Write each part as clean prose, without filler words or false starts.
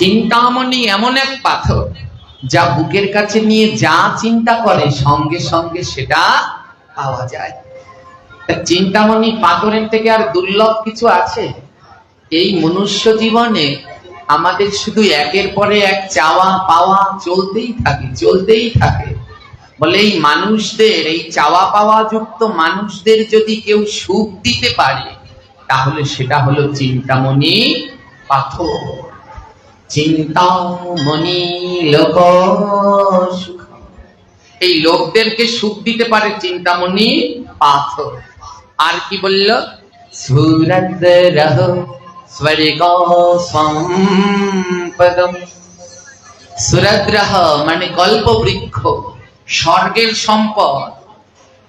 চিন্তামণি এমন এক পাথর যা বুকের কাছে নিয়ে যা চিন্তা করে সঙ্গে সঙ্গে সেটা পাওয়া যায়। চিন্তামণি পাথরের থেকে আর দুর্লভ কিছু আছে? এই মনুষ্য জীবনে আমাদের শুধু একের পরে এক চাওয়া পাওয়া চলতেই থাকে। বলে এই মানুষদের, এই চাওয়া পাওয়া যুক্ত মানুষদের যদি কেউ সুখ দিতে পারে তাহলে সেটা হলো চিন্তামণি পাথর। চিন্তামণি লোক সুখ, এই লোকদেরকে সুখ দিতে পারে চিন্তামণি পাথর। আর কি বলল? সুরদ্রহ স্বর্গ সম্পদম। সুরদ্রহ মানে কল্পবৃক্ষ, স্বর্গের সম্পদ।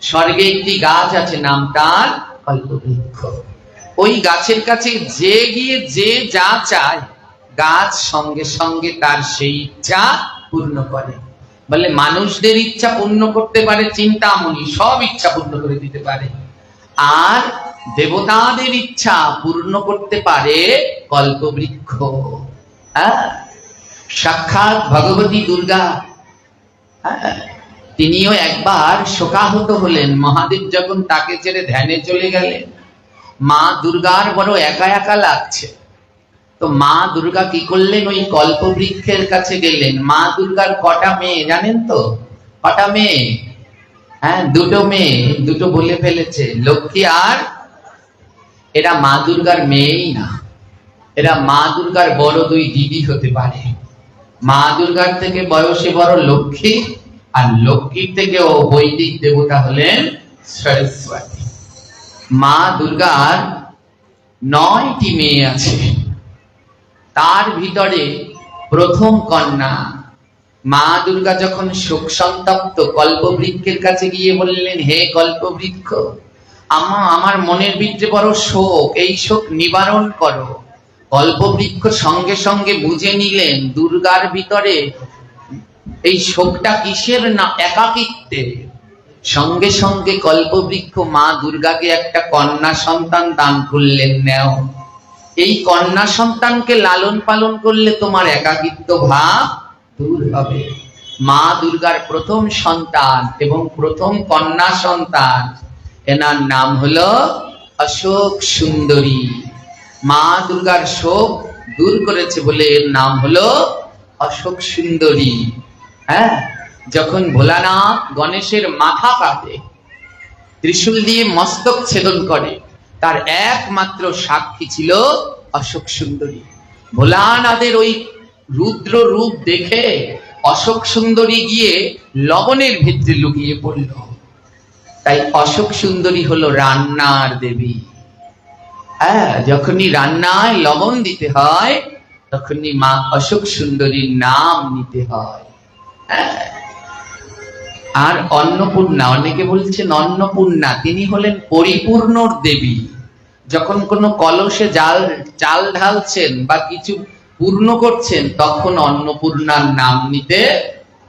স্বর্গে একটি গাছ আছে, নাম তার কল্পবৃক্ষ। ওই গাছের কাছে যে গিয়ে যে যা চায় গাছ সঙ্গে সঙ্গে তার সেই ইচ্ছা পূর্ণ করে। বলে মানুষদের ইচ্ছা পূর্ণ করতে পারে চিন্তামণি, সব ইচ্ছা পূর্ণ করে দিতে পারে। আর দেবতাদের ইচ্ছা পূর্ণ করতে পারে কল্পবৃক্ষ। সাক্ষাৎ ভগবতী দুর্গা, তিনিও একবার শোকাহত হলেন। মহাদেব যখন তাকে ছেড়ে ধ্যানে চলে গেলেন, মা দুর্গার বড় একা একা লাগছে। তো মা দুর্গা কি করলেন? ওই কল্পবৃক্ষের কাছে গেলেন। মা দুর্গার কটা মেয়ে জানেন তো? কটা মেয়ে? দুটো মেয়ে, দুটো বলে ফেলেছে, লক্ষ্মী আর। এরা মা দুর্গার মেয়েই না, এরা মা দুর্গার বড় দুই দিদি হতে পারে। মা দুর্গার থেকে বয়সে বড় লক্ষ্মী, আর লক্ষ্মীর থেকে ও বৈদিক দেবতা হলেন সরস্বতী। মা দুর্গার 9টি মেয়ে আছে, তার ভিতরে প্রথম কন্যা। মা দুর্গা যখন শোক সন্তপ্ত কল্পবৃক্ষের কাছে গিয়ে বললেন, হে কল্পবৃক্ষ, আমার মনের ভিতরে বড় শোক, এই শোক নিবারণ করো। কল্পবৃক্ষ সঙ্গে সঙ্গে বুঝে নিলেন দুর্গার ভিতরে এই শোকটা কিসের না, একাকিত্বে। সঙ্গে সঙ্গে কল্পবৃক্ষ মা দুর্গাকে একটা কন্যা সন্তান দান করলেন, নেও। এই কন্যা সন্তানকে লালন পালন করলে তোমার একাকিত্ব ভাব দূর হবে। মা দুর্গার প্রথম সন্তান এবং প্রথম কন্যা সন্তান, এনার নাম হলো অশোক সুন্দরী। মা দুর্গার শোক দূর করেছে বলে এর নাম হলো অশোক সুন্দরী। যখন ভোলানাথ গণেশের মাথা কাটে, ত্রিশূল দিয়ে মস্তক ছেদন করে, তার একমাত্র সাক্ষী ছিল অশোক সুন্দরী। ভোলানাথের ওই রুদ্র রূপ দেখে অশোক সুন্দরী গিয়ে লবণের ভিতরে লুকিয়ে পড়ল। তাই অশোক সুন্দরী হলো রান্নার দেবী। যখনই রান্নায় লবণ দিতে হয় তখনই মা অশোক সুন্দরীর নাম নিতে হয়। আর অন্নপূর্ণা, অনেকে বলছেন অন্নপূর্ণা, তিনি হলেন পরিপূর্ণর দেবী। যখন কোনো কলসে চাল ঢালছেন বা কিছু পূর্ণ করছেন তখন অন্নপূর্ণার নাম নিতে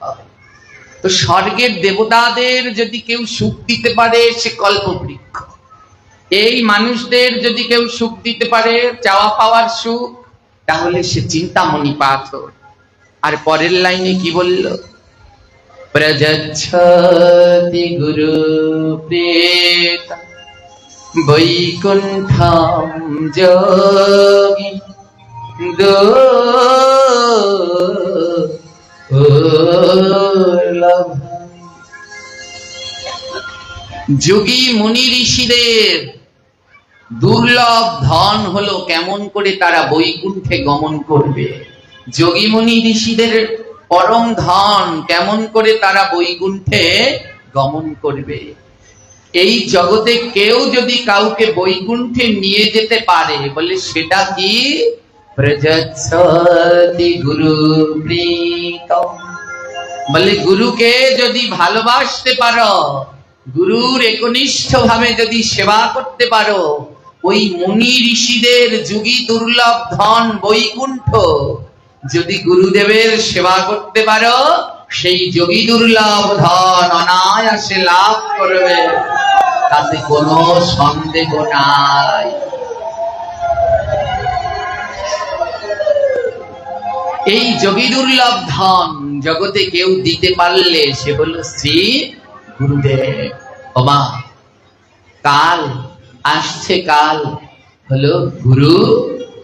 হয়। তো স্বর্গের দেবতাদের যদি কেউ সুখ দিতে পারে সে কল্পবৃক্ষ। এই মানুষদের যদি কেউ সুখ দিতে পারে, চাওয়া পাওয়ার সুখ, তাহলে সে চিন্তামণি পাথর। আর পরের লাইনে কি বলল? প্রযচ্ছতি গুরু প্রেত বৈকুণ্ঠম যোগী দুর্লভ। যোগী মুনি ঋষিদের দুর্লভ ধন হলো কেমন করে তারা বৈকুণ্ঠে গমন করবে। যোগী মুনি ঋষিদের পরম ধন কেমন করে তারা বৈকুণ্ঠে গমন করবে। এই জগতে কেউ যদি কাউকে বৈকুণ্ঠে নিয়ে যেতে পারে, বলে সেটা কি? প্রযচ্ছতি গুরু প্রীতম। বলে গুরুকে যদি ভালোবাসতে পারো, গুরুর একনিষ্ঠ ভাবে যদি সেবা করতে পারো, ওই মুনি ঋষিদের যুগী দুর্লভ ধন বৈকুণ্ঠ যদি গুরুদেবের সেবা করতে পারো, সেই যোগী দুর্লভ ধন অনায়াসে লাভ করবে, তাতে কোনো সন্দেহ নাই। এই যোগী দুর্লভ ধন জগতে কেউ দিতে পারলে সে হলো শ্রী গুরুদেব। ওমা, কাল আসছে, কাল হলো গুরু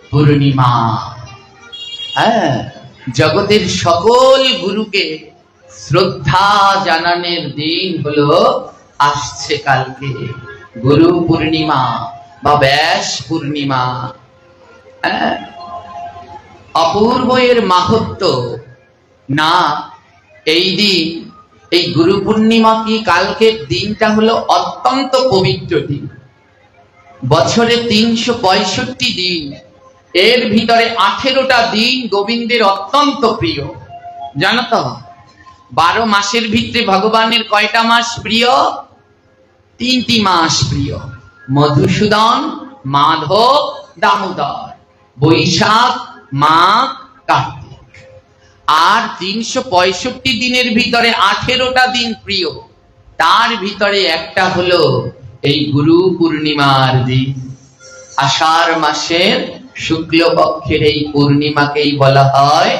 পূর্ণিমা। হ্যাঁ, জগতের সকল গুরুকে শ্রদ্ধা জানানোর দিন হলো আসছে কালকে গুরু পূর্ণিমা বা ব্যাস পূর্ণিমা। হ্যাঁ, অপূর্ব এর মাহাত্ম্য না। এই দিন, এই গুরু পূর্ণিমা কি কালকের দিনটা হলো অত্যন্ত পবিত্র দিন। বছরে 365 দিন, এর ভিতরে 18টা দিন গোবিন্দের অত্যন্ত প্রিয়। জানো তো, 12 মাসের ভিতরে ভগবানের কয়টা মাস প্রিয়? 3টি মাস প্রিয়: মধুসূদন, মাধব, দামোদর, বৈশাখ, মাঘ, কার্তিক। আর 365 দিনের ভিতরে 18টা দিন প্রিয়। তার ভিতরে একটা হলো এই গুরু পূর্ণিমার দিন। আষাঢ় মাসের শুক্লপক্ষের এই পূর্ণিমাকেই বলা হয়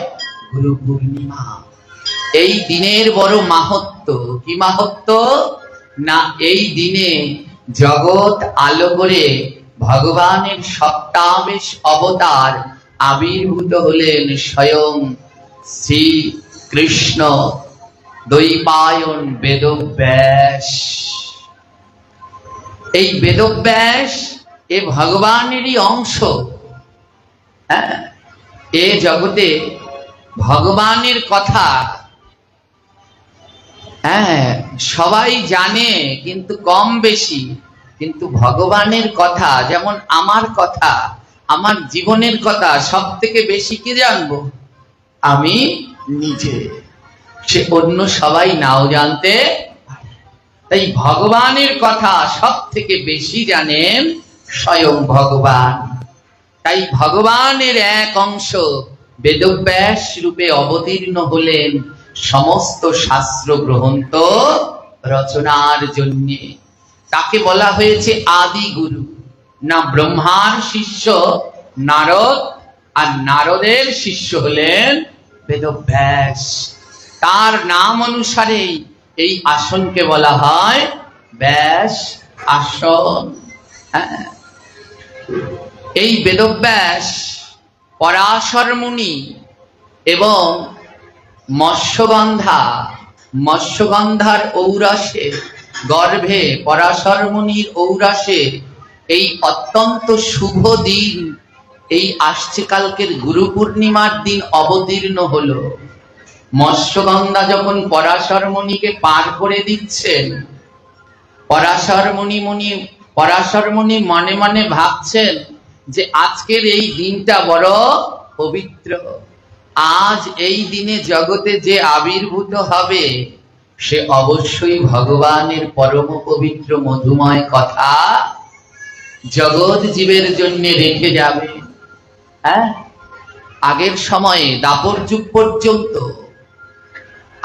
গুরু পূর্ণিমা। এই দিনের বড় মাহাত্ম্য। কি মাহাত্ম্য না, এই দিনে জগৎ আলো করে ভগবানের সপ্তাবেশ অবতার আবির্ভূত হলেন স্বয়ং শ্রী কৃষ্ণ দ্বৈপায়ন বেদব্যাস। এই বেদব্যাস এ ভগবানেরই অংশ। হ্যাঁ, এ জগতে ভগবানের কথা হ্যাঁ সবাই জানে, কিন্তু কম বেশি। কিন্তু ভগবানের কথা, যেমন আমার কথা, আমার জীবনের কথা সব থেকে বেশি কে জানবো? আমি নিজে। সে অন্য সবাই নাও জানতে পারে। তাই ভগবানের কথা সব থেকে বেশি জানেন স্বয়ং ভগবান। তাই ভগবানের এক অংশ বেদব্যাস রূপে অবতীর্ণ হলেন সমস্ত শাস্ত্র গ্রন্থ রচনার জন্য। তাকে বলা হয়েছে আদি গুরু। না, ব্রহ্মার শিষ্য নারদ, আর নারদের শিষ্য হলেন বেদব্যাস। তার নাম অনুসারেই এই আসনকে বলা হয় ব্যাস আসন। হ্যাঁ, এই বেদব্যাস পরাশর মুনি এবং মৎস্যগন্ধার ঔরসে গর্ভে পরাশর মুনির ঔরসে এই অত্যন্ত শুভ দিন, এই আসছে কালকের গুরু পূর্ণিমার দিন অবতীর্ণ হলো। মৎস্যগন্ধা যখন পরাশর মুনিকে পার করে দিচ্ছেন, পরাশর মুনি মনে মনে ভাবছেন যে আজকের এই দিনটা বড় পবিত্র। আজ এই দিনে জগতে যে আবির্ভূত হবে সে অবশ্যই ভগবানের পরম পবিত্র মধুময় কথা জগৎ জীবের জন্য রেখে যাবে। হ্যাঁ, আগের সময়ে দাপর যুগ পর্যন্ত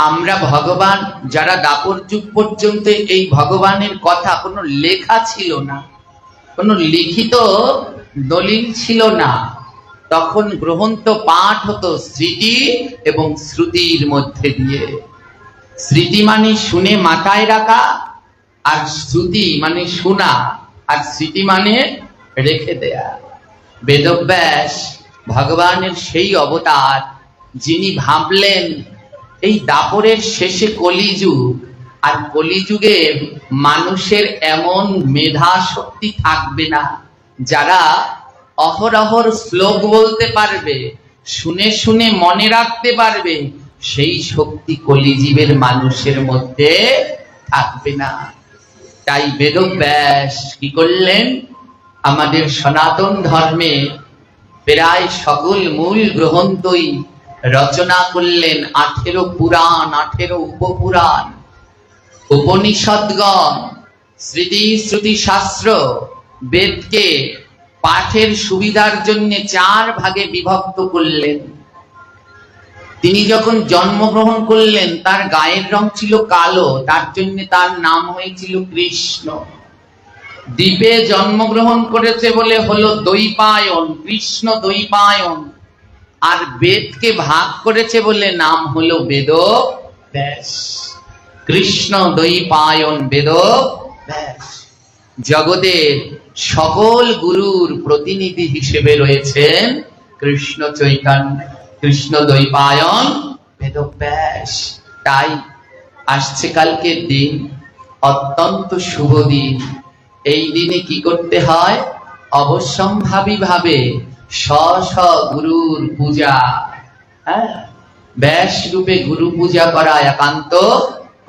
আমরা ভগবান, যারা দাপর যুগ পর্যন্ত এই ভগবানের কথা কোনো লেখা ছিল না, কোনো লিখিত দলিল ছিল না, তখন গ্রন্থ পাঠ হতো স্মৃতি এবং শ্রুতির মধ্যে দিয়ে। স্মৃতি মানে শুনে মাথায় রাখা, আর শ্রুতি মানে শোনা, আর স্মৃতি মানে রেখে দেয়া। বেদব্যাস ভগবানের সেই অবতার, যিনি ভাবলেন এই দাপরের শেষে কলিযুগ, আর কলিযুগে মানুষের এমন মেধা শক্তি থাকবে না যারা অহরহর শ্লোক বলতে পারবে, শুনে শুনে মনে রাখতে পারবে। সেই শক্তি কলিজীবের মানুষের মধ্যে থাকবে না। তাই বেদব্যাস কি করলেন? আমাদের সনাতন ধর্মে প্রায় সকল মূল গ্রন্থই রচনা করলেন। 18 পুরাণ, 18 উপপুরাণ, উপনিষদগণ, স্মৃতি শ্রুতি শাস্ত্র, বেদকে পাঠের সুবিধার জন্য 4 ভাগে বিভক্ত করলেন। তিনি যখন জন্মগ্রহণ করলেন তার গায়ের রং ছিল কালো, তার জন্য তার নাম হয়েছিল কৃষ্ণ। দ্বীপে জন্মগ্রহণ করেছে বলে হলো দ্বৈপায়ন, কৃষ্ণ দ্বৈপায়ন। আর বেদকে ভাগ করেছে বলে নাম হলো বেদ ব্যাস। কৃষ্ণ দ্বৈপায়ন বেদ ব্যাস। জগতের সকল গুরুর প্রতিনিধি হিসেবে রয়েছেন কৃষ্ণ চৈতন্য, কৃষ্ণ দ্বৈপায়ন বেদ ব্যাস। তাই আসছে কালকের দিন, অত্যন্ত শুভ দিন। এই দিনে কি করতে হয়? অবশ্যম্ভাবী ভাবে স্ব স্ব গুরুর পূজা, ব্যাস রূপে গুরু পূজা করা একান্ত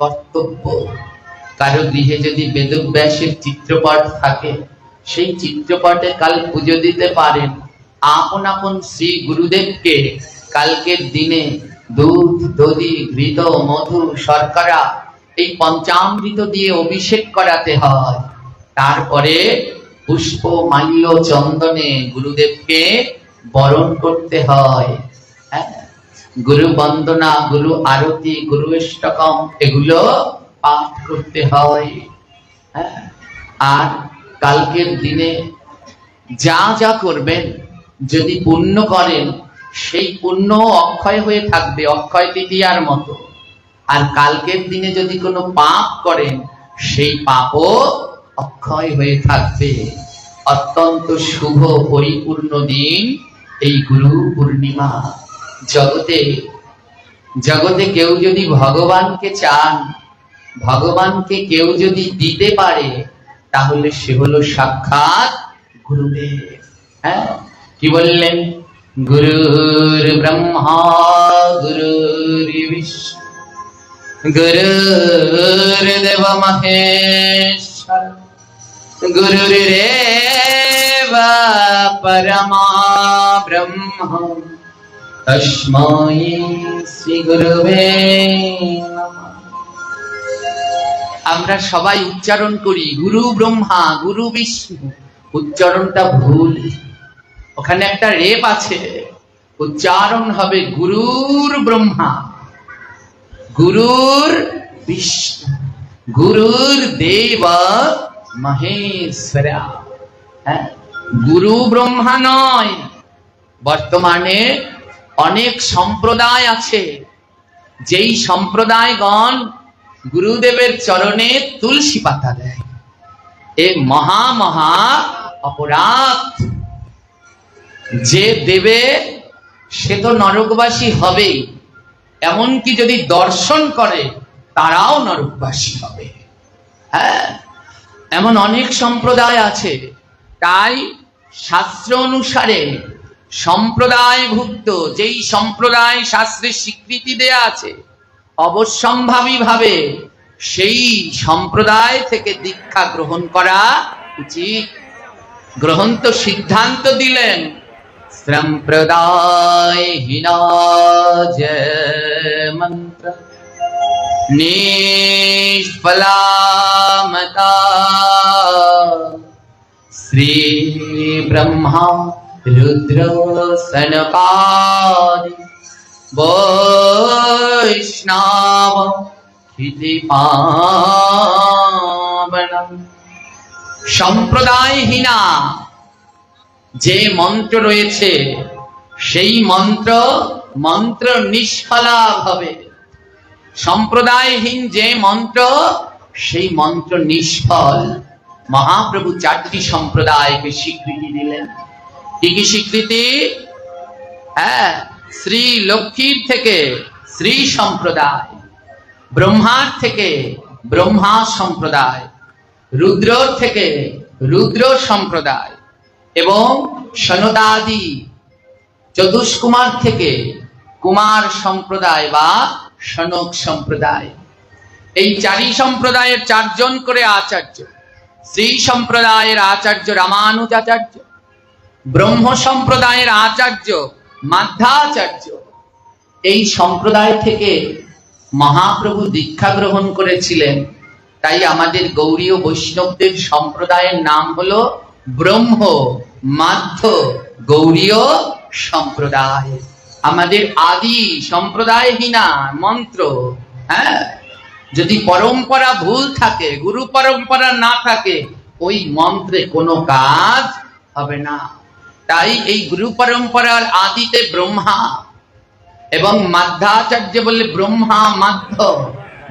কর্তব্য। কারো গৃহে যদি বেদব্যাসের চিত্রপট থাকে, সেই চিত্রপটে কাল পুজো দিতে পারেন। আপন আপন শ্রী গুরুদেবকে কালকের দিনে দুধ, দধি, ঘৃত, মধু, শর্করা এই পঞ্চামৃত দিয়ে অভিষেক করাতে হয়। তারপরে পুষ্প, মাল্য, চন্দনে গুরুদেবকে বরণ করতে হয়। গুরু বন্দনা, গুরু আরতি, গুরু অষ্টকম এগুলো পাঠ করতে হয়। আর কালকের দিনে যা যা করবেন, যদি পুণ্য করেন সেই পুণ্য অক্ষয় হয়ে থাকবে, অক্ষয় তৃতীয়ার মতো। আর কালকের দিনে যদি কোনো পাপ করেন, সেই পাপও অক্ষয় হয়ে থাকবে। অত্যন্ত শুভ পরিপূর্ণ দিন এই গুরু পূর্ণিমা। জগতে কেউ যদি ভগবানকে চান, ভগবানকে কেউ যদি দিতে পারে, তাহলে সে হলো সাক্ষাৎ গুরুদেব। কি বললেন? গুরুর ব্রহ্মা গুরুর বিষ্ণু গুরুর্দেব মহেশ্বর গুরুরেব পরমা ব্রহ্ম তস্मै শ্রী গুরুবে নমঃ। আমরা সবাই উচ্চারণ করি গুরু ব্রহ্মা গুরু বিষ্ণু, উচ্চারণটা ভুল। ওখানে একটা রেপ আছে, উচ্চারণ হবে গুরুর ব্রহ্মা গুরুর বিষ্ণু গুরুর দেব মহেশ্বর। গুরু ব্রহ্মা নয়। বর্তমানে অনেক সম্প্রদায় আছে, যেই সম্প্রদায়গণ গুরুদেবের চরণে তুলসী পাতা দেয়। এ মহা মহা অপরাধ। যে দেবে সে তো নরকবাসী হবেই, এমনকি যদি দর্শন করে তারাও নরকবাসী হবে। এমন অনেক সম্প্রদায় আছে। তাই শাস্ত্র অনুসারে সম্প্রদায়ভুক্ত যেই সম্প্রদায় শাস্ত্রে স্বীকৃতি দেয়া আছে, অবশ্যম্ভাবী ভাবে সেই সম্প্রদায় থেকে দীক্ষা গ্রহণ করা উচিত। গ্রহণ তো সিদ্ধান্ত দিলেন, সম্প্রদায়হীনা যে মন্ত্র নিষ্ফলামতা শ্রী ব্রহ্মা রুদ্র সনকাদি বৈষ্ণব ক্ষিতিপাবনম। সম্প্রদায়হীনা যে মন্ত্র রয়েছে, সেই মন্ত্র নিষ্ফলা হবে। সম্প্রদায়হীন যে মন্ত্র, সেই মন্ত্র নিষ্ফল। মহাপ্রভু চারটি সম্প্রদায়কে স্বীকৃতি দিলেন। কি কি স্বীকৃতি? শ্রী লক্ষ্মীর থেকে শ্রী সম্প্রদায়, ব্রহ্মার থেকে ব্রহ্মা সম্প্রদায়, রুদ্রর থেকে রুদ্র সম্প্রদায় এবং সনদাদি চতুষ্কুমার থেকে কুমার সম্প্রদায় বা সনক সম্প্রদায়। এই চারি সম্প্রদায়ের চারজন করে আচার্য। শ্রী সম্প্রদায়ের আচার্য রামানুজাচার্য, ব্রহ্ম সম্প্রদায়ের আচার্য মাধ্যাচার্য। এই সম্প্রদায় থেকে মহাপ্রভু দীক্ষা গ্রহণ করেছিলেন। তাই আমাদের গৌড়ীয় বৈষ্ণবদের সম্প্রদায়ের নাম হলো ব্রহ্ম মাধ্য গৌড়ীয় সম্প্রদায়। আমাদের আদি সম্প্রদায়হীনা মন্ত্র। যদি পরম্পরা ভুল থাকে, গুরু পরম্পরা না থাকে, ওই মন্ত্রে কোনো কাজ হবে না। তাই এই গুরু পরম্পরার আদিতে ব্রহ্মা এবং মাধ্যাচার্য বলে ব্রহ্মা মাধ্য,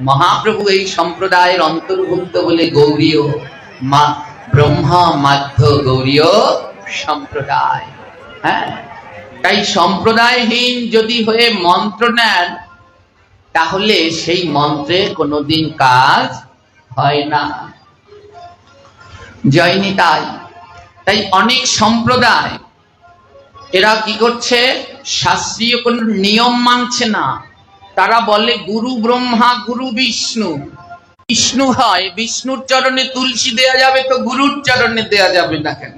মহাপ্রভু এই সম্প্রদায়ের অন্তর্ভুক্ত বলে গৌরীয় ব্রহ্মা মাধ্য গৌরীয় সম্প্রদায়। হ্যাঁ, তাই সম্প্রদায়হীন যদি হয়ে মন্ত্র নেন তাহলে সেই মন্ত্রে কোনোদিন কাজ হয় না। জয়নি তাই তাই অনেক সম্প্রদায় এরা কি করছে, শাস্ত্রীয় কোন নিয়ম মানছে না। তারা বলে গুরু ব্রহ্মা গুরু বিষ্ণু, বিষ্ণু হয় বিষ্ণুর চরণে তুলসী দেয়া যাবে তো গুরুর চরণে দেয়া যাবে না কেন?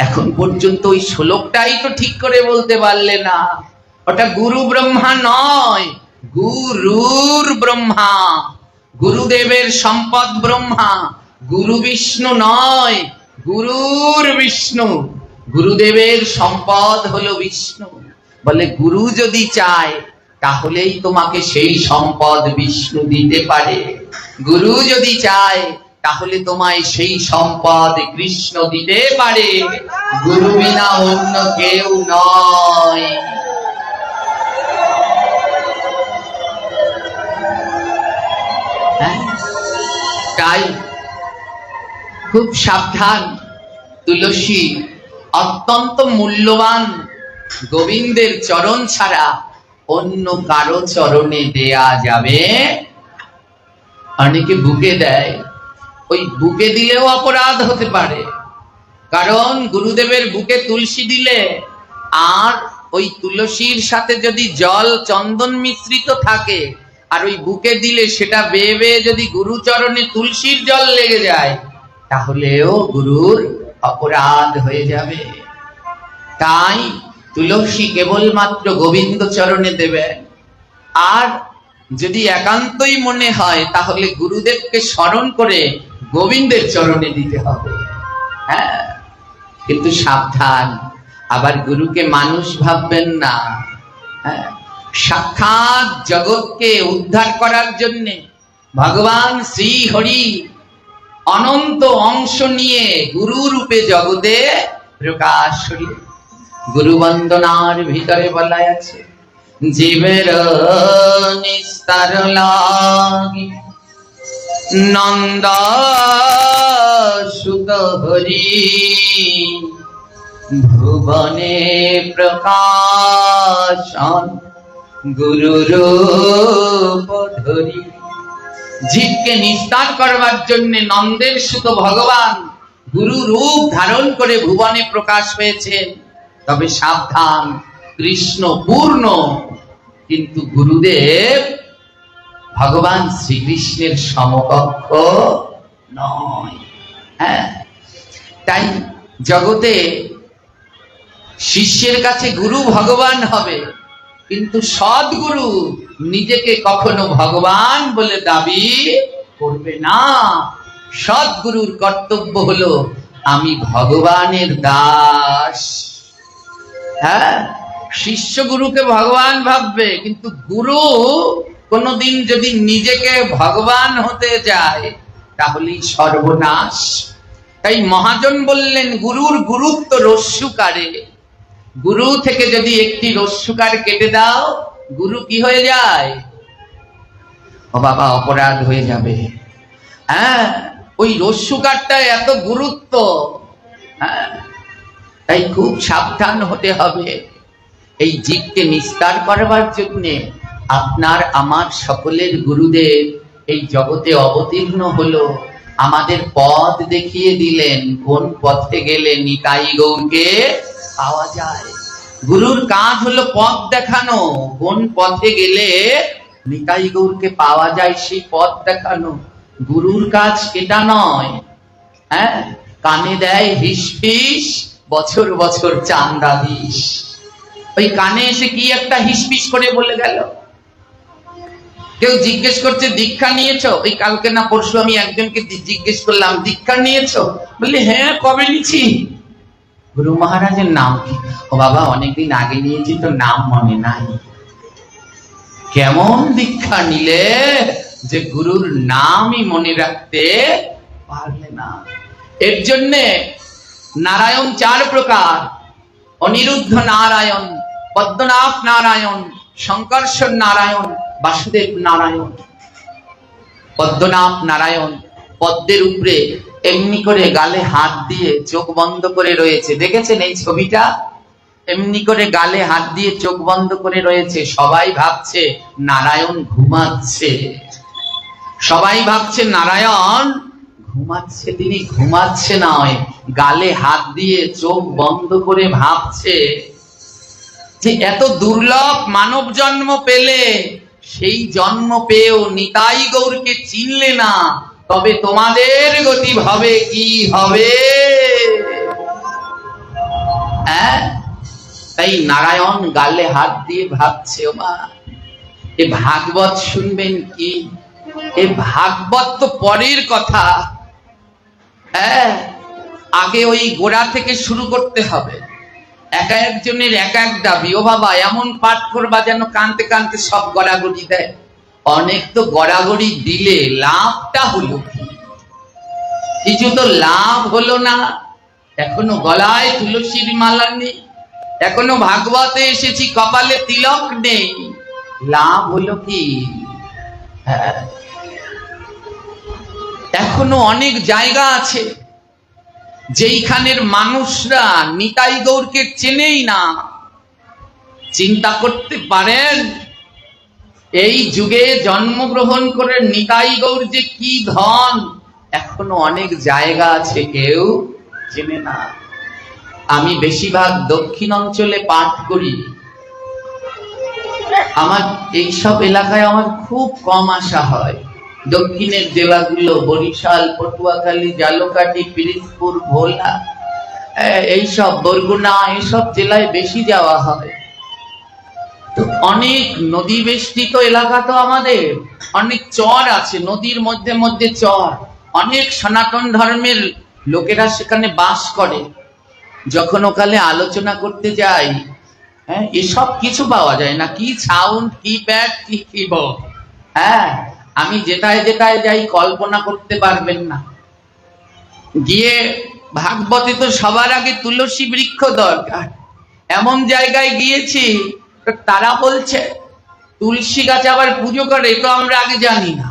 এখন পর্যন্ত ওই শ্লোকটাই তো ঠিক করে বলতে পারলে না। ওটা গুরু ব্রহ্মা নয়, গুরুর ব্রহ্মা, গুরুদেবের সম্পদ ব্রহ্মা। গুরু বিষ্ণু নয়, গুরুর বিষ্ণু। গুরুদেবের সম্পদ হলো বিষ্ণু। বলে গুরু যদি চায় তাহলেই তোমাকে সেই সম্পদ বিষ্ণু দিতে পারে। গুরু যদি চায় তাহলে তোমায় সেই সম্পদ কৃষ্ণ দিতে পারে। গুরু বিনা অন্য কেউ নয়। তাই খুব সাবধান। তুলসী অত্যন্ত মূল্যবান, গোবিন্দের চরণ ছাড়া অন্য কারো চরণে দেয়া যাবে। অনেকে বুকে দেয়, ওই বুকে দিলেও অপরাধ হতে পারে। কারণ গুরুদেবের বুকে তুলসী দিলে আর ওই তুলসীর সাথে যদি জল চন্দন মিশ্রিত থাকে আর ওই বুকে দিলে সেটা বেয়ে বেয়ে যদি গুরুচরণে তুলসীর জল লেগে যায় তাহলেও গুরুর অপরাধ হয়ে যাবে। তাই তুলসী কেবলমাত্র গোবিন্দ চরণে দেবেন। আর যদি একান্তই মনে হয় তাহলে গুরুদেবকে স্মরণ করে গোবিন্দের চরণে দিতে হবে। হ্যাঁ, কিন্তু সাবধান, আবার গুরুকে মানুষ ভাববেন না। হ্যাঁ, সাক্ষাৎ জগৎকে উদ্ধার করার জন্য ভগবান শ্রী হরি অনন্ত অংশ নিয়ে গুরু রূপে জগতে প্রকাশ হলেন। গুরু বন্দনার ভিতরে বলা আছে, জীবের নিস্তার লাগি নন্দ সুত হরি ভুবনে প্রকাশন গুরু রূপ ধরি। জীবকে নিস্তার করবার জন্য নন্দের সুত ভগবান গুরু রূপ ধারণ করে ভুবনে প্রকাশ হয়েছেন। তবে সাবধান, কৃষ্ণ পূর্ণ, কিন্তু গুরুদেব ভগবান শ্রীকৃষ্ণের সমকক্ষ নয়। হ্যাঁ, তাই জগতে শিষ্যের কাছে গুরু ভগবান হবে, কিন্তু সদ্গুরু নিজেকে কখনো ভগবান বলে দাবি করবে না। সদ্গুরুর কর্তব্য হলো আমি ভগবানের দাস। হ্যাঁ, শিষ্য গুরুকে ভগবান ভাববে, কিন্তু গুরু কোনদিন যদি নিজেকে ভগবান হতে যায় তাহলেই সর্বনাশ। তাই মহাজন বললেন, গুরুর গুরুত্ব রস্যুকারে। গুরু থেকে যদি একটি রস্যুকার কেটে দাও, গুরু কি হয়ে যায়? ও বাবা, অপরাধ হয়ে যাবে। হ্যাঁ, ওই রস্যুকারটা এত গুরুত্ব। হ্যাঁ, তাই খুব সাবধান হতে হবে। এই জীবকে নিস্তার করবার জন্য আপনার আমার সকলের গুরুদেব এই জগতে অবতীর্ণ হলো, আমাদের পথ দেখিয়ে দিলেন। কোন পথে গেলে নিতাই গৌরকে পাওয়া যায়। গুরুর কাজ হলো পথ দেখানো। কোন পথে গেলে নিতাই গৌরকে পাওয়া যায় সেই পথ দেখানো। গুরুর কাজ এটা নয়। হ্যাঁ, কানে দেয় হিসফিস, বছর বছর চান্দা দিস। ওই কানে এসে কি একটা হিসফিস করে বলে গেল। কেউ জিজ্ঞেস করছে দীক্ষা নিয়েছো? ওই কালকে না পরশু আমি একজনকে জিজ্ঞেস করলাম, দীক্ষা নিয়েছো? বললে হ্যাঁ, কবে নিয়েছি? গুরু মহারাজের নাম কি? ও বাবা, অনেকদিন আগে নিয়েছি তো নাম মনে নাই। কেমন দীক্ষা নিলে যে গুরুর নামই মনে রাখতে পারলে না? এর জন্যে নারায়ণ চার প্রকার, অনিরুদ্ধ নারায়ণ, পদ্মনাভ নারায়ণ, শঙ্কর্ষণ নারায়ণ, বাসুদেব নারায়ণ। পদ্মনাভ নারায়ণ পদ্মের উপরে এমনি করে গালে হাত দিয়ে চোখ বন্ধ করে রয়েছে, দেখেছেন এই ছবিটা? এমনি করে গালে হাত দিয়ে চোখ বন্ধ করে রয়েছে। সবাই ভাবছে নারায়ণ ঘুমাচ্ছে, সবাই ভাবছে নারায়ণ ঘুমাচ্ছে। তিনি ঘুমাচ্ছে নয়, গালে হাত দিয়ে চোখ বন্ধ করে ভাবছে যে এত দুর্লভ মানব জন্ম পেলে, সেই জন্ম পেয়েও নিতাই গৌরকে চিনলে না, তবে তোমাদের গতি হবে কি হবে। তাই নারায়ণ গালে হাত দিয়ে ভাবছে, ও মা এ ভাগবত শুনবেন কি? এ ভাগবত তো পরের কথা, আগে ওই গোড়া থেকে শুরু করতে হবে। একা একজনের এক এক দাবি। ও বাবা, এমন পাঠ করবা যেন কানতে কানতে সব গড়াগড়ি দেয়। অনেক তো গড়াগড়ি দিলে লাভটা হলো কি? কিছু তো লাভ হলো না। এখনো গলায় তুলসীর মালা নেই, এখনো ভাগবতে এসেছি কপালে তিলক নেই, লাভ হলো কি? এখনো অনেক জায়গা আছে যেইখানের মানুষরা নিতাই গৌরকে চেনেই না। চিন্তা করতে পারেন, এই যুগে জন্মগ্রহণ করে নিতাই গৌর যে কি ধন, এখনো অনেক জায়গা আছে কেউ চেনে না। আমি বেশিরভাগ দক্ষিণ অঞ্চলে পাঠ করি। আমার এইসব এলাকায় আমার খুব কম আসা হয়। দক্ষিণের জেলাগুলো বরিশাল, পটুয়াখালী, জালকাঠি, পিরিজপুর, ভোলা, এইসব বরগুনা, এইসব জেলায় বেশি যাওয়া হয়। তো অনেক নদী বেষ্টিত এলাকা তো আমাদের, অনেক চর আছে, নদীর মধ্যে মধ্যে চর। অনেক সনাতন ধর্মের লোকেরা সেখানে বাস করে। যখন ওখানে আলোচনা করতে যাই, এসব কিছু পাওয়া যায় না। কি সাউন্ড, কি প্যাড, কি কিবোর্ড, আমি যেটায় যেটায় যাই কল্পনা করতে পারবেন না। গিয়ে ভাগবতে তো সবার আগে তুলসী বৃক্ষ দরকার। এমন জায়গায় গিয়েছি তারা বলছে তুলসী গাছ আবার পুজো করে, তো আমরা আগে জানি না।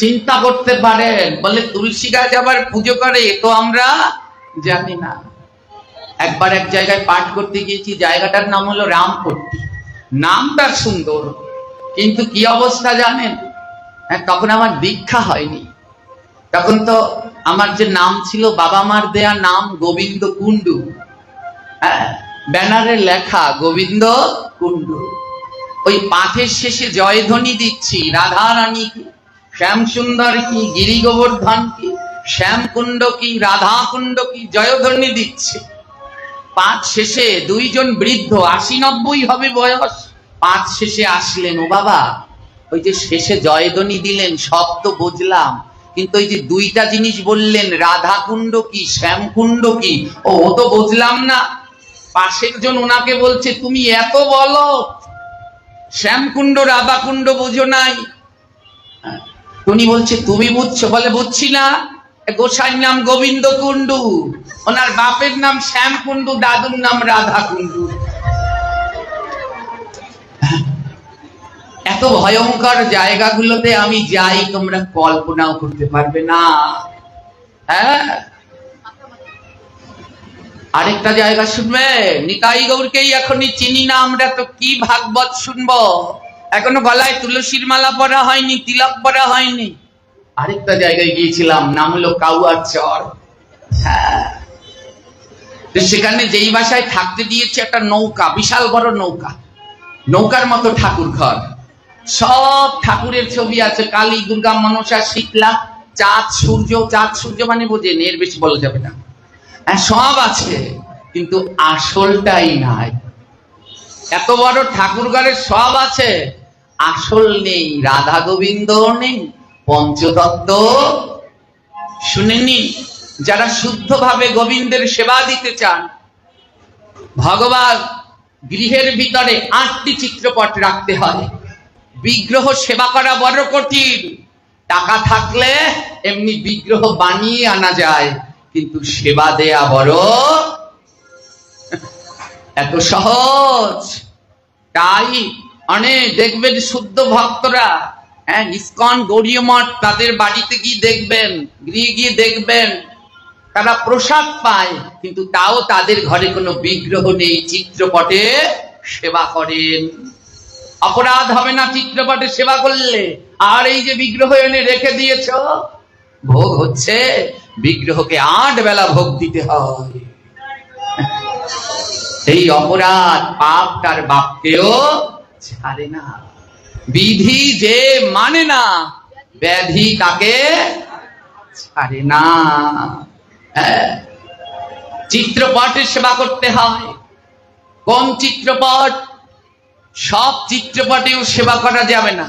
চিন্তা করতে পারেন, বলে তুলসী গাছ আবার পুজো করে, তো আমরা জানি না। একবার এক জায়গায় পাঠ করতে গিয়েছি, জায়গাটার নাম হলো রামপট্টি। নামটা সুন্দর, কিন্তু কি অবস্থা জানেন? তখন আমার দীক্ষা হয়নি। তখন তো আমার যে নাম ছিল, বাবা মার দেয়া নাম গোবিন্দ কুণ্ডু, ব্যানারে লেখা গোবিন্দ কুণ্ডু। ওই পাঠের শেষে জয়ধ্বনি দিচ্ছি, রাধা রানী কি, শ্যাম সুন্দর কি, গিরি গোবর্ধন কি, শ্যাম কুণ্ড কি, রাধা কুণ্ড কি, জয়ধ্বনি দিচ্ছে। পাঠ শেষে দুইজন বৃদ্ধ, ৮০-৯০ হবে বয়স, পাঠ শেষে আসলেন। ও বাবা, ওই যে শেষে জয়ধ্বনি দিলেন সব তো বুঝলাম, কিন্তু ওই যে দুইটা জিনিস বললেন, রাধা কুণ্ড কি, শ্যাম কুণ্ড কি, ও তো বুঝলাম না। পাশের জন ওনাকে বলছে, তুমি এত বলো, শ্যাম কুণ্ড রাধা কুণ্ড বুঝো নাই? উনি বলছে তুমি বুঝছো? বলে বুঝছি না, গোসাইর নাম গোবিন্দ কুণ্ডু, ওনার বাপের নাম শ্যাম কুণ্ডু, দাদুর নাম রাধা কুণ্ডু। এত ভয়ঙ্কর জায়গাগুলোতে আমি যাই, তোমরা কল্পনাও করতে পারবে না। আরেকটা জায়গা শুনবে, নিতাই গৌরকেই এখনই চিনি না আমরা, তো কি ভাগবত শুনবো? এখনো গলায় তুলসীর মালা পরা হয়নি, তিলক পরা হয়নি। আরেকটা জায়গায় গিয়েছিলাম, নাম হলো কাউয়ার চর। সেখানে যেই বাসায় থাকতে দিয়েছে, একটা নৌকা, বিশাল বড় নৌকা, নৌকার মতো ঠাকুর ঘর, সব ঠাকুরের ছবি আছে, কালী, দুর্গা, মনসা, শীতলা, চাঁদ সূর্য। চাঁদ সূর্য মানে বোঝেন, এর বেশি বলা যাবে না। সব আছে, কিন্তু আসলটাই নাই। এত বড় ঠাকুর ঘরে সব আছে, আসল নেই, রাধা গোবিন্দ নেই, পঞ্চতত্ত্ব শুনেনি? যারা শুদ্ধভাবে গোবিন্দের সেবা দিতে চান, ভগবান গৃহের ভিতরে ৮টি চিত্রপট রাখতে হয়। বিগ্রহ সেবা করা বড় কঠিন। টাকা থাকলে এমনি বিগ্রহ বানিয়ে আনা যায়, কিন্তু সেবা দেয়া বড় এত সহজ। তাই অনেক দেখবেন শুদ্ধ ভক্তরা, হ্যাঁ, ইসকন গৌড়ীয় মঠ, তাদের বাড়িতে গিয়ে দেখবেন, গৃহে গিয়ে দেখবেন তারা প্রসাদ পায়, কিন্তু তাও তাদের ঘরে কোনো বিগ্রহ নেই, চিত্রপটে সেবা করেন। অপরাধ হবে না চিত্রপটে সেবা করলে? আর এই যে বিগ্রহ এনে রেখে দিয়েছ, ভোগ হচ্ছে, বিগ্রহকে 8 বেলা ভোগ দিতে হয়। এই অপরাধ পাপ তার বাপকেও ছাড়ে না। বিধি যে মানে না, ব্যাধি তাকে ছাড়ে না। চিত্রপটের সেবা করতে হয়। কোন চিত্রপট? সব চিত্রপটেও সেবা করা যাবে না।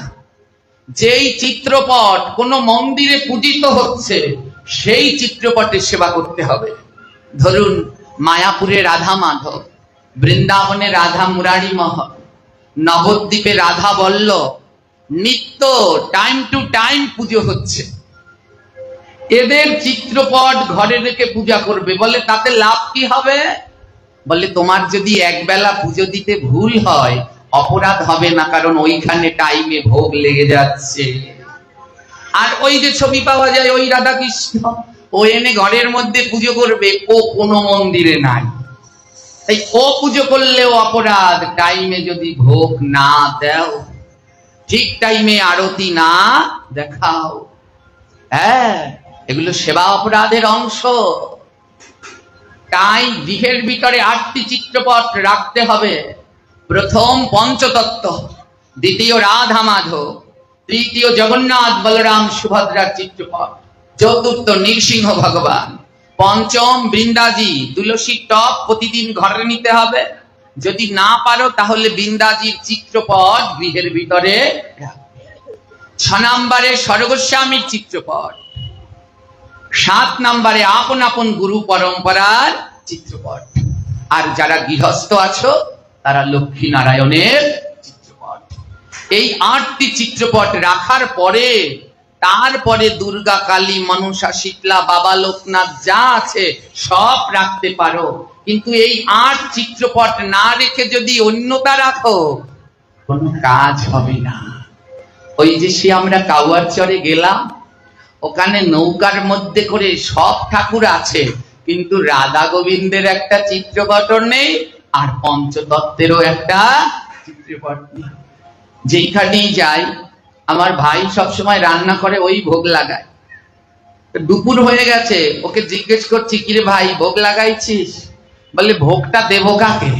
যেই চিত্রপট কোন মন্দিরে পূজিত হচ্ছে সেই চিত্রপটে সেবা করতে হবে। ধরুন মায়াপুরে রাধা মাধব, বৃন্দাবনে রাধা মুরারি মোহন, নবদ্বীপে রাধা বল্লভ, নিত্য টাইম টু টাইম পুজো হচ্ছে। এদের চিত্রপট ঘরে রেখে পূজা করবে, বলে তাতে লাভ কি হবে? বলে তোমার যদি একবেলা পুজো দিতে ভুল হয় অপরাধ হবে না, কারণ ওইখানে টাইমে ভোগ লেগে যাচ্ছে। আর ওই যে ছবি পাওয়া যায় ওই রাধা কৃষ্ণ, ও এনে ঘরের মধ্যে পুজো করবে, ও কোনো মন্দিরে নাই, তাই ও পুজো করলেও অপরাধ। টাইমে যদি ভোগ না দাও, ঠিক টাইমে আরতি না দেখাও, হ্যাঁ, এগুলো সেবা অপরাধের অংশ। তাই গৃহের ভিতরে 8টি চিত্রপট রাখতে হবে। প্রথম পঞ্চতত্ত্ব, দ্বিতীয় রাধা মাধব, তৃতীয় জগন্নাথ বলরাম সুভদ্রার চিত্রপট, চতুর্থ নৃসিংহ ভগবান, পঞ্চম বৃন্দাজি তুলসী টপ প্রতিদিন ঘরে নিতে হবে। যদি না পারো তাহলে বৃন্দাজির চিত্রপট গৃহের ভিতরে। 6 নম্বরে স্বর্গস্বামীর চিত্রপট, 7 নম্বরে আপন আপন গুরু পরম্পরার চিত্রপট, আর যারা গৃহস্থ আছো তারা লক্ষ্মী নারায়ণের চিত্রপট। এই 8টি চিত্রপট রাখার পরে তারপরে দুর্গা, কালী, মনসা, শীতলা, বাবা লোকনাথ যা আছে সব রাখতে পারো। কিন্তু এই 8 চিত্রপট না রেখে যদি অন্যটা রাখো কোনো কাজ হবে না। ওই যে সে আমরা কাউয়ার চরে গেলাম, ওখানে নৌকার মধ্যে করে সব ঠাকুর আছে, কিন্তু রাধা গোবিন্দের একটা চিত্রপট নেই, আর পঞ্চতত্ত্বেরও একটা চিত্রপট নেই। যেইখানেই যাই, আমার ভাই সবসময় রান্না করে ওই ভোগ লাগায়। দুপুর হয়ে গেছে, ওকে জিজ্ঞেস করছি, কিরে ভাই ভোগ লাগাইছিস? বলে ভোগটা দেবো কাকে?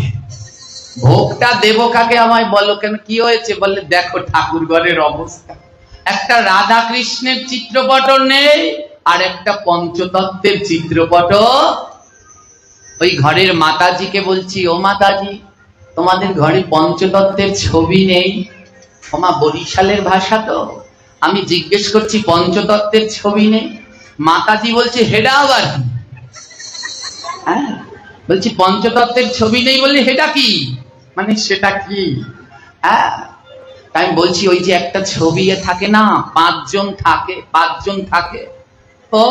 ভোগটা দেবো কাকে আমায় বলো। কেন, কি হয়েছে? বলে দেখো ঠাকুর ঘরের অবস্থা, একটা রাধা কৃষ্ণের চিত্রপট নেই, আর একটা পঞ্চতত্ত্বের চিত্রপট। ওই ঘরের মাতাজিকে বলছি, ও মাতাজি, তোমাদের ঘরে পঞ্চতত্ত্বের ছবি নেই? ওমা বরিশালের ভাষা তো, আমি জিজ্ঞেস করছি পঞ্চতত্ত্বের ছবি নেই। মাতাজি বলছে হেডা আবার কি? হ্যাঁ, বলছি পঞ্চতত্ত্বের ছবি নেই বললে হেডা কি, মানে সেটা কি? হ্যাঁ, আমি বলছি ওই যে একটা ছবি থাকে না, 5 জন থাকে, 5 জন থাকে। ও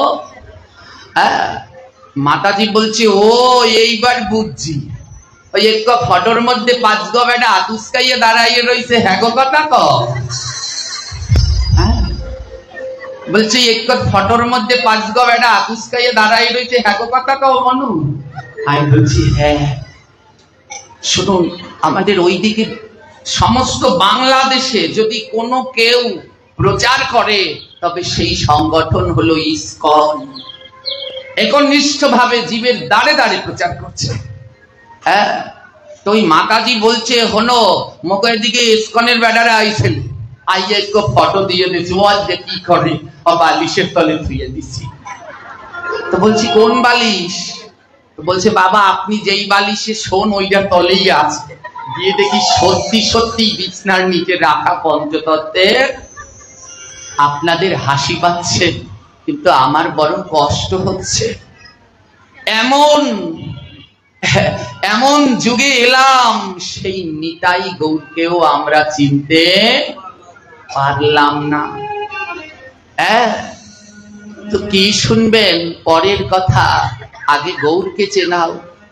হ্যাঁ, মাতাজি বলছে ও এইবার বুঝছি, ওই এক ফটোর মধ্যে 5 গো বেটা আতুসকাইয়ে দাঁড়াইয়ে রয়েছে, হ্যাঁ গো কথা ক। বলছি এক ফটোর মধ্যে 5 গো বেটা আতুসকাইয়ে দাঁড়াইয়ে রয়েছে, হ্যাঁ গো কথা ক মনু। আমি বলছি হ্যাঁ। শুনুন, আমাদের ওইদিকে সমস্ত বাংলাদেশে যদি কোনো কেউ প্রচার করে তবে সেই সংগঠন হলো ইসকন। একনিষ্ঠভাবে জীবের দাঁড়ে দাঁড়ে প্রচার করছে। হ্যাঁ, তো ওই মাতাজি বলছে হলো মুখের দিকে ইসকনের বেড়ারা আইছিল, আইয়ে একটু ফটো দিয়ে দিয়েছি, ও যে কি করে, ও বালিশের তলে ধুয়ে দিচ্ছি। তো বলছি কোন বালিশ? তো বলছে বাবা আপনি যেই বালিশে শোন ওইটা তলেই আছে। গিয়ে দেখি সত্যি সত্যি বিছনার নিচে রাখা পঞ্চতত্ত্বের। আপনাদের হাসি পাচ্ছে, কিন্তু আমার বড় কষ্ট হচ্ছে। এমন যুগে এলাম, সেই নিতাই গৌরকেও আমরা চিনতে পারলাম না। তো কি শুনবেন পরের কথা, আগে গৌরকে চেনাও,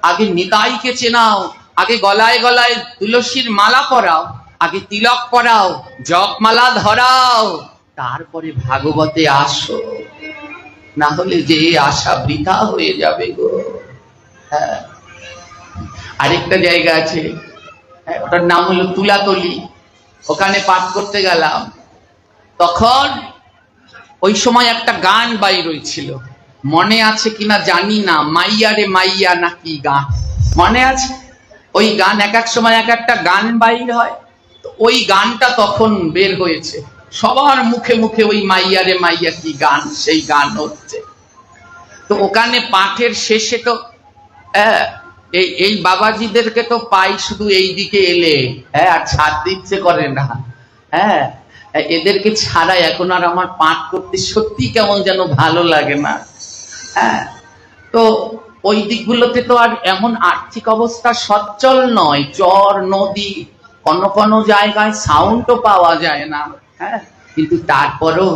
আগে নিতাইকে চেনাও, আগে গলায় গলায় তুলসীর মালা পরাও, আগে তিলক পরাও, জপমালা ধরাও, তারপরে ভাগবতে আসো, না হলে যে আশা বৃথা হয়ে যাবে গো। হ্যাঁ, আরেকটা জায়গা আছে, ওটার নাম হলো তুলাতলি, ওখানে পাঠ করতে গেলাম, তখন ওই সময় একটা গান বাইর হয়েছিল, মনে আছে কিনা জানি না, মাইয়া রে মাইয়া নাকি গান, মনে আছে? ওই গান এক এক সময় এক একটা গান বাইর হয়, তো ওই গানটা তখন বের হয়েছে, সবার মুখে মুখে ওই মাইয়া রে মাইয়া কি গান, সেই গান হচ্ছে। তো ওখানে পাঠের শেষে তো এই বাবাজিদেরকে তো পাই শুধু এই দিকে এলে, হ্যাঁ, আর ছাড় দিচ্ছে করে না, হ্যাঁ, এদেরকে ছাড়া এখন আর আমার পাঠ করতে সত্যি কেমন যেন ভালো লাগে না। হ্যাঁ, তো ওই দিকগুলোতে তো আর এমন আর্থিক অবস্থা সচ্ছল নয়, চর নদী, কোন কোন জায়গায় সাউন্ডও পাওয়া যায় না। হ্যাঁ, কিন্তু তারপরও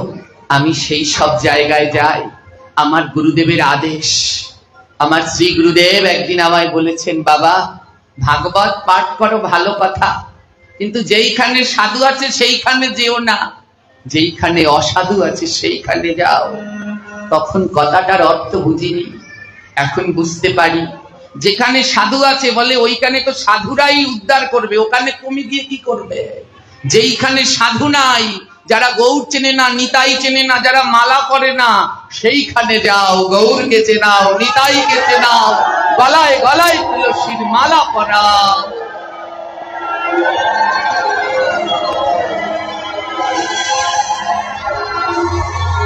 আমি সেই সব জায়গায় যাই, আমার গুরুদেবের আদেশ। আমার শ্রী গুরুদেব একদিন আমায় বলেছেন, বাবা ভাগবত পাঠ করো ভালো কথা, কিন্তু যেইখানে সাধু আছে সেইখানে যেও না, যেইখানে অসাধু আছে সেইখানে যাও। তখন কথাটার অর্থ বুঝিনি, এখন বুঝতে পারি। যেখানে সাধু আছে বলে ওইখানে তো সাধুরাই উদ্ধার করবে, ওখানে তুমি গিয়ে কি করবে? যেইখানে সাধু নাই, যারা গৌর চেনে না, নিতাই চেনে না, যারা মালা পরে না, সেইখানে যাও, গৌরকে চেনাও, নিতাইকে চেনাও, গলায় গলায় তুলসীর মালা পরাও।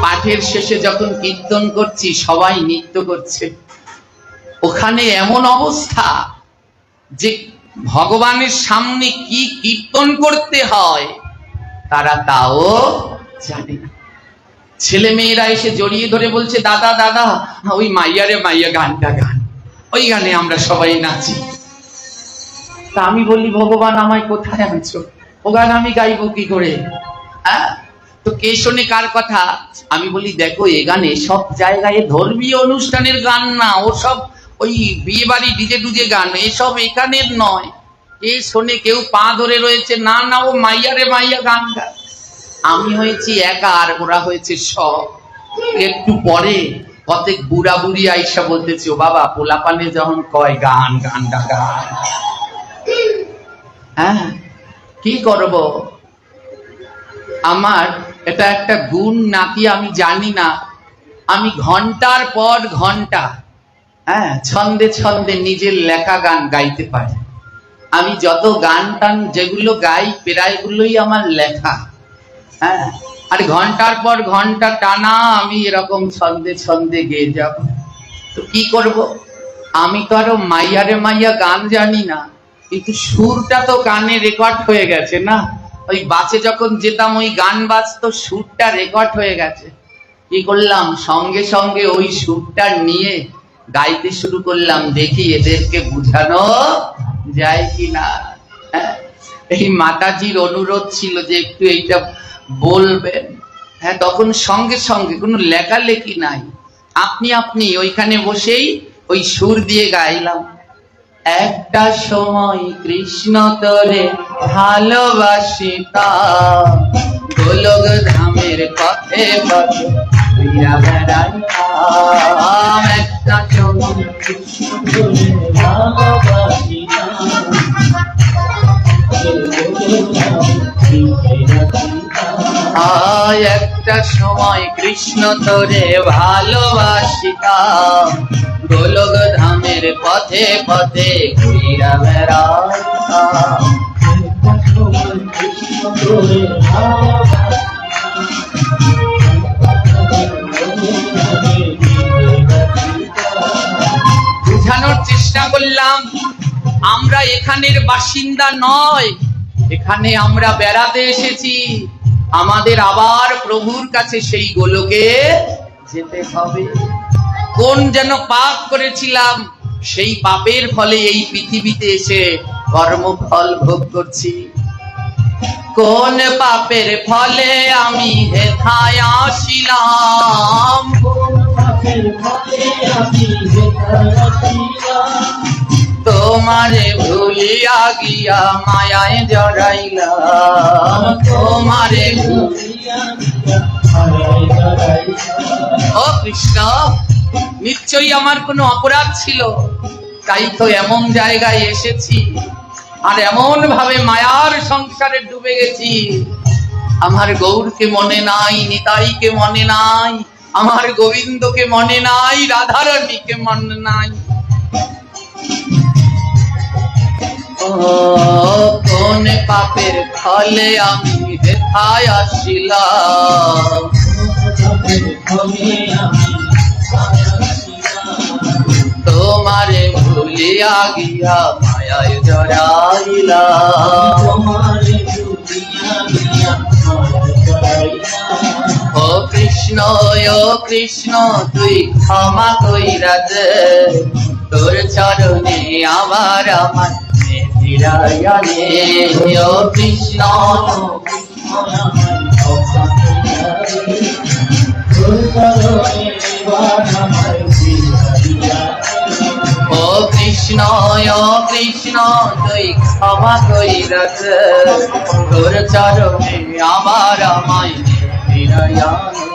পাঠের শেষে যখন কীর্তন করছি, সবাই নৃত্য করছে, ওখানে এমন অবস্থা যে ভগবানের সামনে কি কীর্তন করতে হয় তারা তাও জানে না। ছেলে মেয়েরা এসে জড়িয়ে ধরে বলছে, দাদা দাদা ওই মাইয়া রে মাইয়া গানটা গান, ওই গানে আমরা সবাই নাচি। তা আমি বলি, ভগবান আমায় কোথায় আনছো, ও গান আমি গাইবো কি করে? হ্যাঁ, তো কে শোনে কার কথা? আমি বলি, দেখো এ গানে সব জায়গায় ধর্মীয় অনুষ্ঠানের গান না, ও সব ওই বিয়ে বাড়ি ডিজে ডুজে গান, এসব এখানের নয়। কে শোনে? কেউ পা ধরে রয়েছে, না না ও মাইয়া রে মাইয়া গান গায়। আমি হয়েছি একা আর ওরা হয়েছে সব। একটু পরে কতক বুড়া বুড়ি আইসা বলতেছে, ও বাবা পোলাপানে যখন কয় গান, গানটা গান। হ্যাঁ, কি করব? আমার এটা একটা গুণ নাকি আমি জানি না, আমি ঘন্টার পর ঘন্টা, হ্যাঁ, ছন্দে ছন্দে নিজের লেখা গান গাইতে পারি। আমি যত গান টান যেগুলো গাই প্রায়গুলোই আমার লেখা। হ্যাঁ, আর ঘন্টার পর ঘন্টা টানা আমি এরকম ছন্দে ছন্দে গেয়ে যাব। তো কি করব? আমি তো আরো মাইয়া রে মাইয়া গান জানি না, কিন্তু সুরটা তো গানে রেকর্ড হয়ে গেছে না। ওই বাসে যখন যেতাম ওই গান বাজতো, সুরটা রেকর্ড হয়ে গেছে। কি করলাম? সঙ্গে সঙ্গে ওই সুরটা নিয়ে গাইতে শুরু করলাম, দেখি এদেরকে বুঝানো যায় কিনা। এই মাতাজির অনুরোধ ছিল যে একটু এইটা বলবেন। হ্যাঁ, তখন সঙ্গে সঙ্গে কোনো লেখালেখি নাই, আপনি আপনি ওইখানে বসেই ওই সুর দিয়ে গাইলাম। একটা সময় কৃষ্ণ তোরে ভালোবাসিতাম, গোলক ধামের পথে পথে ঘুরিয়া বেড়াইতাম। একটা সময় কৃষ্ণ তোরে ভালোবাসিতাম, একটা সময় কৃষ্ণ তোরে ভালোবাসিতাম, গোলক ধামের পথে পথে ঘুরিয়া বেড়াইতাম। বুঝানোর চেষ্টা করলাম, আমরা এখানের বাসিন্দা নয়, এখানে আমরা বেড়াতে এসেছি। আমাদের আবার প্রভুর কাছে সেই গোলকে যেতে হবে। কোন যেন পাপ করেছিলাম, সেই পাপের ফলে এই পৃথিবীতে এসে কর্মফল ভোগ করছি। কোন পাপের ফলে আমি হেথায় আসিলাম, তোমারে ভুলিয়া গিয়া মায়ায় জড়াইলাম, তোমারে ও কৃষ্ণ, নিশ্চয়ই আমার কোনো অপরাধ ছিল, তাই তো এমন জায়গায় এসেছি আর এমন ভাবে মায়ার সংসারে ডুবে গেছি। আমার গৌরকে মনে নাই, নিতাইকে মনে নাই, আমার গোবিন্দকে মনে নাই, রাধারানীকে মনে নাই। কোন পাপের ফলে আমি হেথায় আসিলাম, তোমারে ভুলিয়া গিয়া মায়ায় জড়াইলাম। ও কৃষ্ণ, ও কৃষ্ণ, তুই ক্ষমা কইরা দে, তোর চরণে আবার আমার ফিরাইয়া নে। ও কৃষ্ণ, ও কৃষ্ণ, ও কৃষ্ণ, তুই ক্ষমা কইরা দে, তোর চরণে আবার আমায় ফিরাইয়া নে।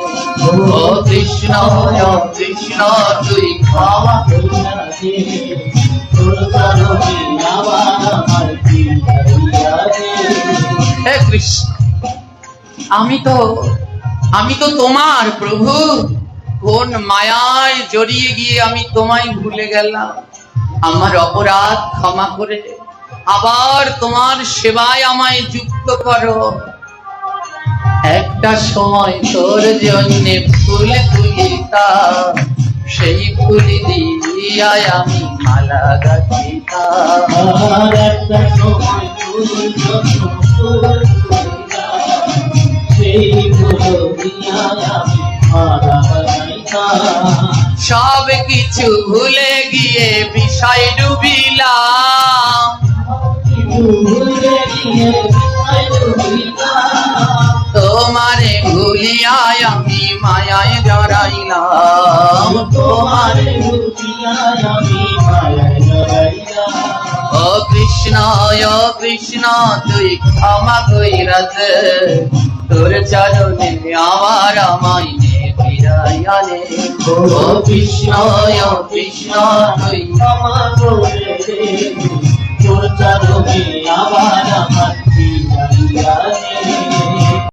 ও কৃষ্ণ, ও কৃষ্ণ, তুই ক্ষমা কইরা দে, তোর চরণে আবার আমায় ফিরাইয়া নে। হে কৃষ্ণ, আমি তো তোমার প্রভু, কোন মায়ায় জড়িয়ে গিয়ে আমি তোমায় ভুলে গেলাম। আমার অপরাধ ক্ষমা করে আবার তোমার সেবায় আমায় যুক্ত করো। একটা সময় তোর জন্য ফুল তুলিতাম, সেই ফুল দিয়া আমি মালা গাঁথিতাম। একটা সময় তোর জন্য ফুল তুলিতাম, সেই ফুল দিয়া আমি মালা গাঁথিতাম। সব কিছু ভুলে গিয়ে বিষয় ডুবিলাম, তোমারে ভুলিয়া আমি মায়ায় জড়াইলাম, তোমারে ভুলিয়া আমি মায়ায় জড়াইলাম। ও কৃষ্ণ, ও কৃষ্ণ, তুই ক্ষমা কইরা দে, তোর চরণে আবার আমায় ফিরাইয়া নে। ও কৃষ্ণ, ও কৃষ্ণ, তুই ক্ষমা করে দে, তোর চরণে আবার আমায় ফিরাইয়া নে।